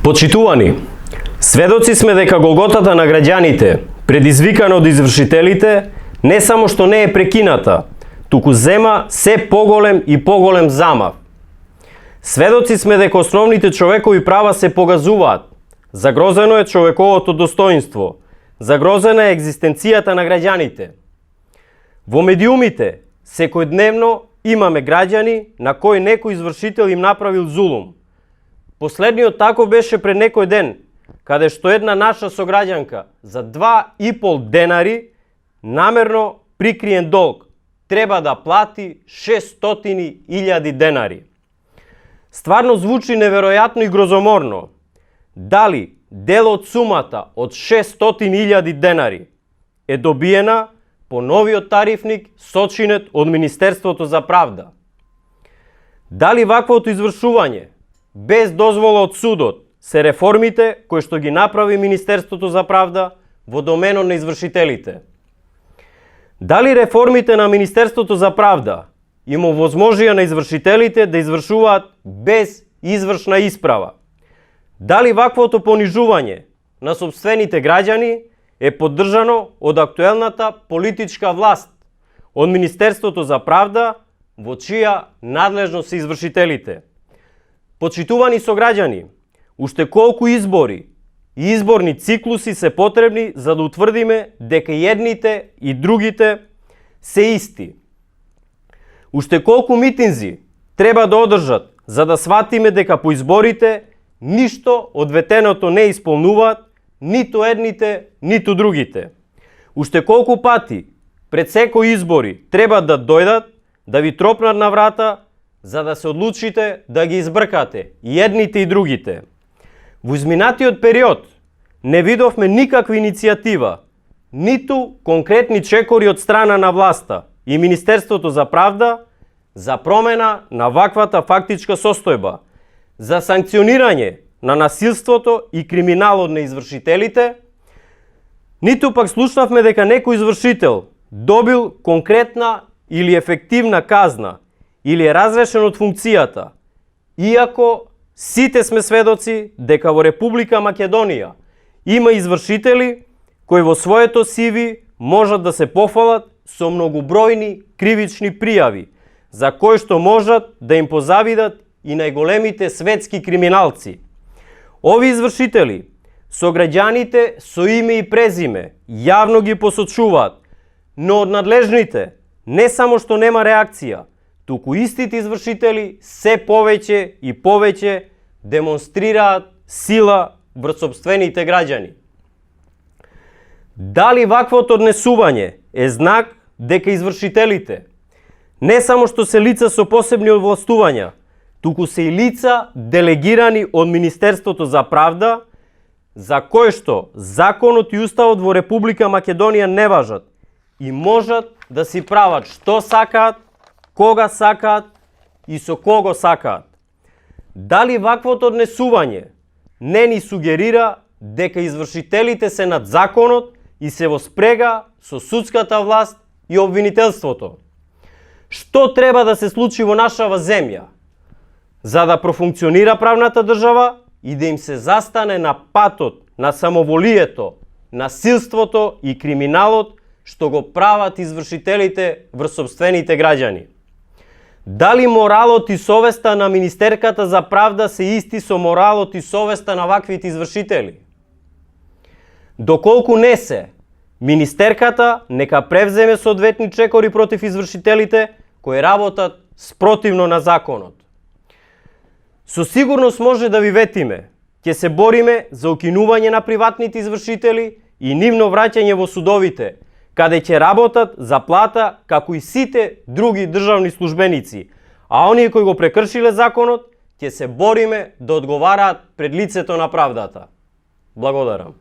Почитувани, сведоци сме дека голготата на граѓаните, предизвикана од извршителите, не само што не е прекината, туку зема се поголем и поголем замав. Сведоци сме дека основните човекови права се погазуваат. Загрозено е човековото достоинство, загрозена е екзистенцијата на граѓаните. Во медиумите, секојдневно имаме граѓани на кои некој извршител им направил зулум. Последниот таков беше пред некој ден, каде што една наша сограѓанка за 2,5 денари намерно прикриен долг треба да плати 600.000 денари. Стварно звучи неверојатно и грозоморно. Дали дел од сумата од 600.000 денари е добиена по новиот тарифник сочинет од Министерството за правда? Дали ваквото извршување без дозвола од судот се реформите кои што ги направи Министерството за правда во доменот на извршителите? Дали реформите на Министерството за правда им овозможија на извршителите да извршуваат без извршна исправа? Дали ваквото понижување на сопствените граѓани е поддржано од актуелната политичка власт, од Министерството за правда, во чија надлежност се извршителите? Почитувани сограѓани, уште колку избори и изборни циклуси се потребни за да утврдиме дека едните и другите се исти? Уште колку митинзи треба да одржат за да сватиме дека по изборите ништо од ветеното не исполнуваат ниту едните, ниту другите? Уште колку пати пред секој избори треба да дојдат, да ви тропнат на врата, за да се одлучите да ги избркате и едните и другите? Во изминатиот период не видовме никаква иницијатива, ниту конкретни чекори од страна на власта и Министерството за правда за промена на ваквата фактичка состојба, за санкционирање на насилството и криминалот на извршителите, ниту пак слушнавме дека некој извршител добил конкретна или ефективна казна или е разрешен од функцијата, иако сите сме сведоци дека во Република Македонија има извршители кои во своето CV можат да се пофалат со многобројни кривични пријави, за кои што можат да им позавидат и најголемите светски криминалци. Ови извршители со граѓаните со име и презиме јавно ги посочуваат, но од надлежните не само што нема реакција, туку истите извршители се повеќе и повеќе демонстрираат сила врз сопствените граѓани. Дали ваквото однесување е знак дека извршителите не само што се лица со посебни овластувања, туку се и лица делегирани од Министерството за правда, за кои што законот и уставот во Република Македонија не важат и можат да си прават што сакаат, кога сакаат и со кого сакаат? Дали ваквото однесување не ни сугерира дека извршителите се над законот и се во спрега со судската власт и обвинителството? Што треба да се случи во нашава земја за да профункционира правната држава и да им се застане на патот на самоволието, насилството и криминалот што го прават извршителите врз сопствените граѓани? Дали моралот и совеста на Министерката за правда се исти со моралот и совеста на ваквите извршители? Доколку не се, Министерката нека превземе соодветни чекори против извршителите кои работат спротивно на законот. Со сигурност може да ви ветиме, ќе се бориме за укинување на приватните извршители и нивно враќање во судовите, каде ќе работат за плата како и сите други државни службеници, а оние кои го прекршиле законот ќе се бориме да одговараат пред лицето на правдата. Благодарам.